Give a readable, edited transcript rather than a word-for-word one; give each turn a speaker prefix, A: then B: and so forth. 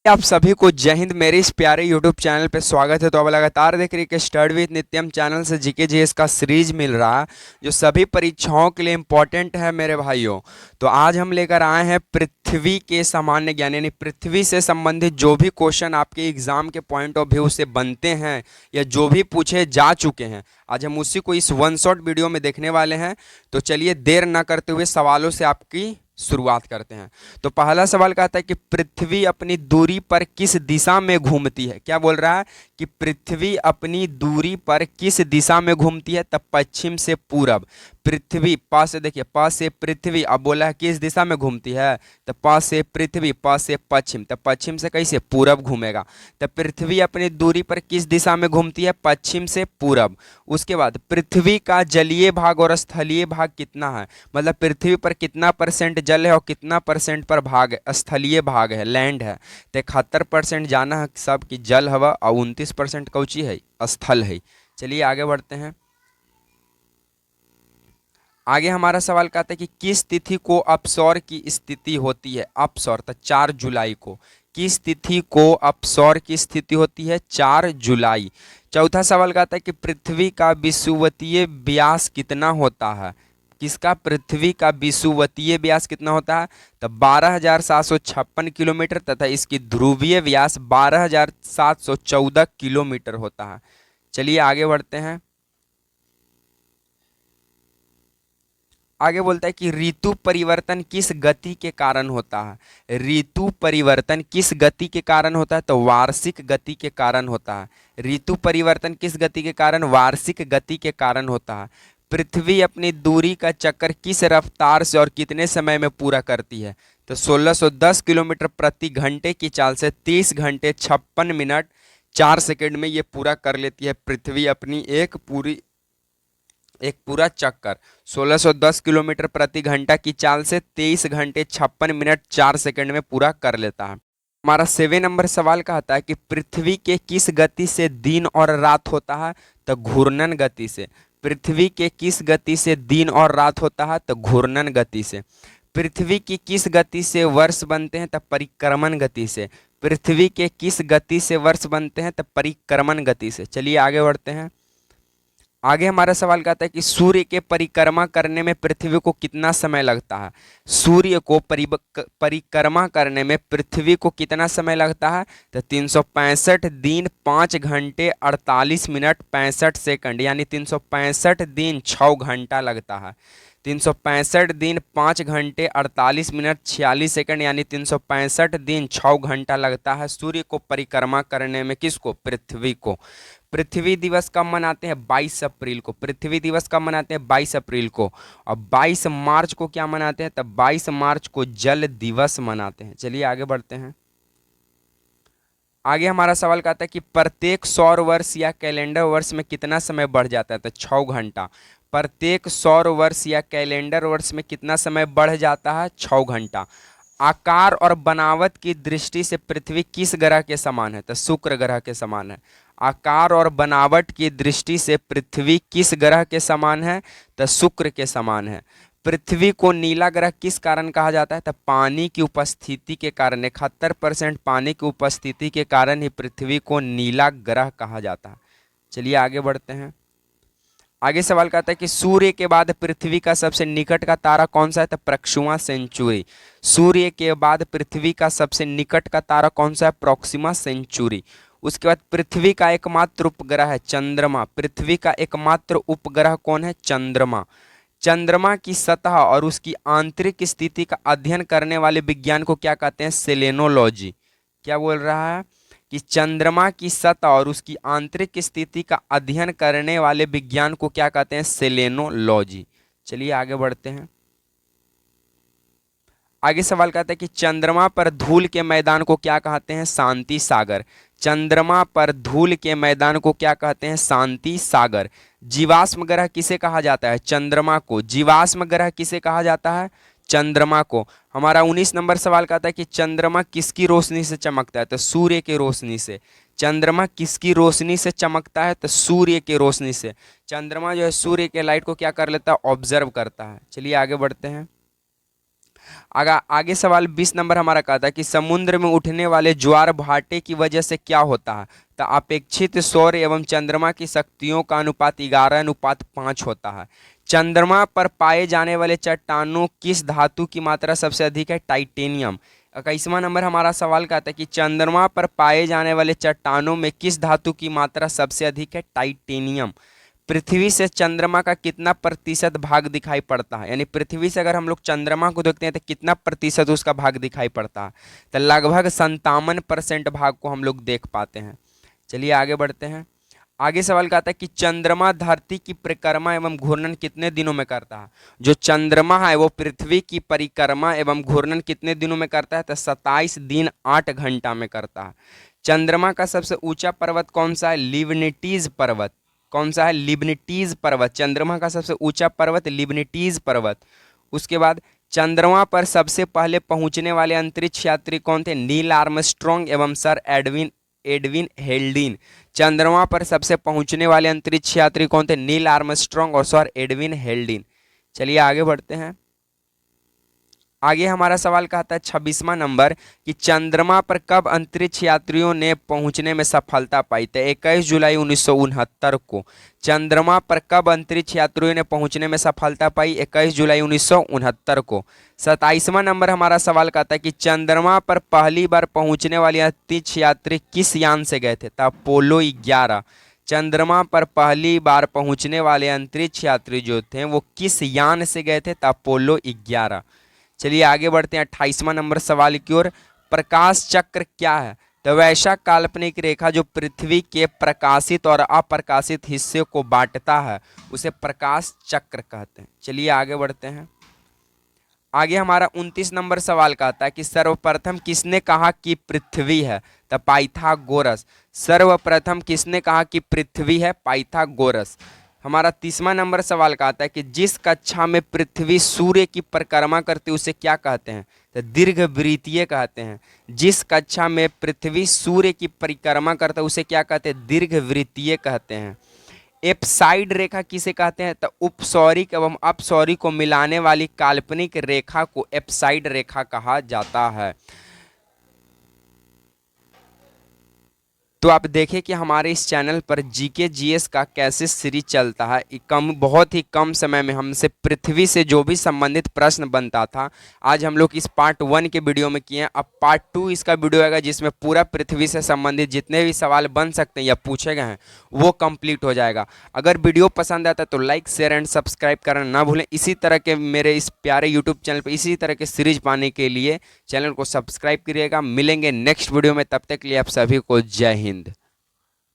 A: आप सभी को जय हिंद। मेरे इस प्यारे YouTube चैनल पे स्वागत है। तो अब लगातार देख रही है कि स्टडी विद नित्यम चैनल से जीके जीएस का सीरीज मिल रहा है जो सभी परीक्षाओं के लिए इम्पोर्टेंट है मेरे भाइयों। तो आज हम लेकर आए हैं पृथ्वी के सामान्य ज्ञान, यानी पृथ्वी से संबंधित जो भी क्वेश्चन आपके एग्जाम के पॉइंट ऑफ व्यू से बनते हैं या जो भी पूछे जा चुके हैं, आज हम उसी को इस वन शॉट वीडियो में देखने वाले हैं। तो चलिए देर न करते हुए सवालों से आपकी शुरुआत करते हैं। तो पहला सवाल कहता है कि पृथ्वी अपनी दूरी पर किस दिशा में घूमती है। क्या बोल रहा है कि पृथ्वी अपनी दूरी पर किस दिशा में घूमती है? तब पश्चिम से पूरब। पृथ्वी प से देखिए, प से पृथ्वी, अब बोला है किस दिशा में घूमती है, तो प से पृथ्वी, प से पश्चिम, तब पश्चिम से कैसे पूरब घूमेगा। तब पृथ्वी अपनी दूरी पर किस दिशा में घूमती है? पश्चिम से पूरब। उसके बाद पृथ्वी का जलीय भाग और स्थलीय भाग कितना है, मतलब पृथ्वी पर कितना परसेंट जल है और कितना परसेंट पर भाग स्थलीय भाग है, लैंड है। तो 71% जाना है सब की जल हवा और 29% कौची है, स्थल है। चलिए आगे बढ़ते हैं। आगे हमारा सवाल कहता है कि किस तिथि को अपसौर की स्थिति होती है। अपसौर तो 4 जुलाई को। किस तिथि को अपसौर की स्थिति होती है? 4 जुलाई। चौथा सवाल कहता है कि पृथ्वी का विषुवतीय व्यास कितना होता है। किसका? पृथ्वी का विषुवतीय व्यास कितना होता है? तो 12,756 किलोमीटर तथा इसकी ध्रुवीय व्यास 12,714 किलोमीटर होता है। चलिए आगे बढ़ते हैं। आगे बोलता है कि ऋतु परिवर्तन किस गति के कारण होता है। ऋतु परिवर्तन किस गति के कारण होता है? तो वार्षिक गति के कारण होता है। ऋतु परिवर्तन किस गति के कारण? वार्षिक गति के कारण होता है। पृथ्वी अपनी दूरी का चक्कर किस रफ्तार से और कितने समय में पूरा करती है? तो 1610 किलोमीटर प्रति घंटे की चाल से 30 घंटे 56 मिनट 4 सेकंड में ये पूरा कर लेती है पृथ्वी अपनी एक पूरा चक्कर। 1610 किलोमीटर प्रति घंटा की चाल से 23 घंटे 56 मिनट 4 सेकंड में पूरा कर लेता है। हमारा 7 नंबर सवाल कहता है कि पृथ्वी के किस गति से दिन और रात होता है? तो घूर्णन गति से। पृथ्वी के किस गति से दिन और रात होता है? तो घूर्णन गति से। पृथ्वी की किस गति से वर्ष बनते हैं? तब परिक्रमण गति से। पृथ्वी के किस गति से वर्ष बनते हैं? तब परिक्रमण गति से। चलिए आगे बढ़ते हैं। आगे हमारा सवाल कहता है कि सूर्य के परिक्रमा करने में पृथ्वी को कितना समय लगता है। सूर्य को परिक्रमा करने में पृथ्वी को कितना समय लगता है? तो 365 दिन 5 घंटे 48 मिनट 65 सेकंड, यानी 365 दिन 6 घंटा लगता है। 365 दिन 5 घंटे 48 मिनट 46 सेकंड, यानी 365 दिन 6 घंटा लगता है सूर्य को परिक्रमा करने में। किसको? पृथ्वी को। पृथ्वी दिवस कब मनाते हैं? 22 अप्रैल को। पृथ्वी दिवस कब मनाते हैं? 22 अप्रैल को। और 22 मार्च को क्या मनाते हैं? तब 22 मार्च को जल दिवस मनाते हैं। चलिए आगे बढ़ते हैं। आगे हमारा सवाल कहता है कि प्रत्येक सौर वर्ष या कैलेंडर वर्ष में कितना समय बढ़ जाता है? तो 6 घंटा। प्रत्येक सौर वर्ष या कैलेंडर वर्ष में कितना समय बढ़ जाता है? 6 घंटा। आकार और बनावट की दृष्टि से पृथ्वी किस ग्रह के समान है? तो शुक्र ग्रह के समान है। आकार और बनावट की दृष्टि से पृथ्वी किस ग्रह के समान है? तो शुक्र के समान है। पृथ्वी को नीला ग्रह किस कारण कहा जाता है? तो पानी की उपस्थिति के कारण। 71% पानी की उपस्थिति के कारण ही पृथ्वी को नीला ग्रह कहा जाता है। चलिए आगे बढ़ते हैं। आगे सवाल कहता है कि सूर्य के बाद पृथ्वी का सबसे निकट का तारा कौन सा है? तो प्रॉक्सिमा सेंचुरी। सूर्य के बाद पृथ्वी का सबसे निकट का तारा कौन सा है? Proxima Centauri. उसके बाद पृथ्वी का एकमात्र उपग्रह है चंद्रमा। पृथ्वी का एकमात्र उपग्रह कौन है? चंद्रमा। चंद्रमा की सतह और उसकी आंतरिक स्थिति का अध्ययन करने वाले विज्ञान को क्या कहते हैं? सेलेनोलॉजी। क्या बोल रहा है कि चंद्रमा की सतह और उसकी आंतरिक स्थिति का अध्ययन करने वाले विज्ञान को क्या कहते हैं? सेलेनोलॉजी। चलिए आगे बढ़ते हैं। आगे सवाल कहता है कि चंद्रमा पर धूल के मैदान को क्या कहते हैं? शांति सागर। चंद्रमा पर धूल के मैदान को क्या कहते हैं? शांति सागर। जीवाश्म ग्रह किसे कहा जाता है? चंद्रमा को। जीवाश्म ग्रह किसे कहा जाता है? चंद्रमा को। हमारा 19 नंबर सवाल कहता है कि चंद्रमा किसकी रोशनी से चमकता है? तो सूर्य की रोशनी से। चंद्रमा किसकी रोशनी से चमकता है? तो सूर्य की रोशनी से। चंद्रमा जो है सूर्य के लाइट को क्या कर लेता है? ऑब्जर्व करता है। चलिए आगे बढ़ते हैं। आगे सवाल 20 नंबर हमारा कहता है कि समुद्र में उठने वाले ज्वार भाटे की वजह से क्या होता है। तो अपेक्षित सौर एवं चंद्रमा की शक्तियों का अनुपात 11:5 होता है। चंद्रमा पर पाए जाने वाले चट्टानों किस धातु की मात्रा सबसे अधिक है। टाइटेनियम। 21वां नंबर हमारा सवाल कहता है कि चंद्रमा पर पाए जाने वाले चट्टानों में किस धातु की मात्रा सबसे अधिक है। टाइटेनियम। पृथ्वी से चंद्रमा का कितना प्रतिशत भाग दिखाई पड़ता है, यानी पृथ्वी से अगर हम लोग चंद्रमा को देखते हैं तो कितना प्रतिशत उसका भाग दिखाई पड़ता है। तो लगभग 57% भाग को हम लोग देख पाते हैं। चलिए आगे बढ़ते हैं। आगे सवाल का आता है कि चंद्रमा धरती की परिक्रमा एवं घूर्णन कितने दिनों में करता है। जो चंद्रमा है वो पृथ्वी की परिक्रमा एवं घूर्णन कितने दिनों में करता है। तो 27 दिन 8 घंटा में करता है। चंद्रमा का सबसे ऊंचा पर्वत कौन सा है। लिबनिटीज पर्वत। कौन सा है। लिबनिटीज पर्वत। चंद्रमा का सबसे ऊंचा पर्वत लिबनिटीज पर्वत। उसके बाद चंद्रमा पर सबसे पहले पहुंचने वाले अंतरिक्ष यात्री कौन थे। नील आर्मस्ट्रॉन्ग एवं सर एडविन एडविन हेल्डिन। चंद्रमा पर सबसे पहुंचने वाले अंतरिक्ष यात्री कौन थे। नील आर्मस्ट्रॉन्ग और सर एडविन हेल्डिन। चलिए आगे बढ़ते हैं। आगे हमारा सवाल कहता है 26वां नंबर कि चंद्रमा पर कब अंतरिक्ष यात्रियों ने पहुंचने में सफलता पाई। तो 21 जुलाई 1969 को। चंद्रमा पर कब अंतरिक्ष यात्रियों ने पहुंचने में सफलता पाई। 21 जुलाई 1969 को। 27वां नंबर हमारा सवाल कहता है कि चंद्रमा पर पहली बार पहुंचने वाले अंतरिक्ष यात्री किस यान से गए थे। तो अपोलो 11। चंद्रमा पर पहली बार पहुंचने वाले अंतरिक्ष यात्री जो थे वो किस यान से गए थे। तो अपोलो 11। चलिए आगे बढ़ते हैं 28वां नंबर सवाल की ओर। प्रकाश चक्र क्या है। तो वैसा काल्पनिक रेखा जो पृथ्वी के प्रकाशित और अप्रकाशित हिस्से को बांटता है उसे प्रकाश चक्र कहते हैं। चलिए आगे बढ़ते हैं। आगे हमारा 29 नंबर सवाल कहता है कि सर्वप्रथम किसने कहा कि पृथ्वी है। तो पाइथागोरस। सर्वप्रथम किसने कहा कि पृथ्वी है। पाइथागोरस। हमारा 30वां नंबर सवाल का आता है कि जिस कक्षा में पृथ्वी सूर्य की परिक्रमा करती है उसे क्या कहते हैं। तो दीर्घवृत्तीय कहते हैं। जिस कक्षा में पृथ्वी सूर्य की परिक्रमा करता है उसे क्या कहते हैं। दीर्घवृत्तीय कहते हैं। एप्साइड रेखा किसे कहते हैं। तो उपसौरिक एवं अपसौरिक को मिलाने वाली काल्पनिक रेखा को एप्साइड रेखा कहा जाता है। तो आप देखें कि हमारे इस चैनल पर जीके जीएस का कैसे सीरीज चलता है। बहुत ही कम समय में हमसे पृथ्वी से जो भी संबंधित प्रश्न बनता था आज हम लोग इस पार्ट 1 के वीडियो में किए हैं। अब पार्ट 2 इसका वीडियो आएगा जिसमें पूरा पृथ्वी से संबंधित जितने भी सवाल बन सकते हैं या पूछे गए हैं वो कंप्लीट हो जाएगा। अगर वीडियो पसंद आता है तो लाइक शेयर एंड सब्सक्राइब करना ना भूलें। इसी तरह के मेरे इस प्यारे यूट्यूब चैनल पर इसी तरह के सीरीज पाने के लिए चैनल को सब्सक्राइब करिएगा। मिलेंगे नेक्स्ट वीडियो में, तब तक के लिए आप सभी को जय हिंद।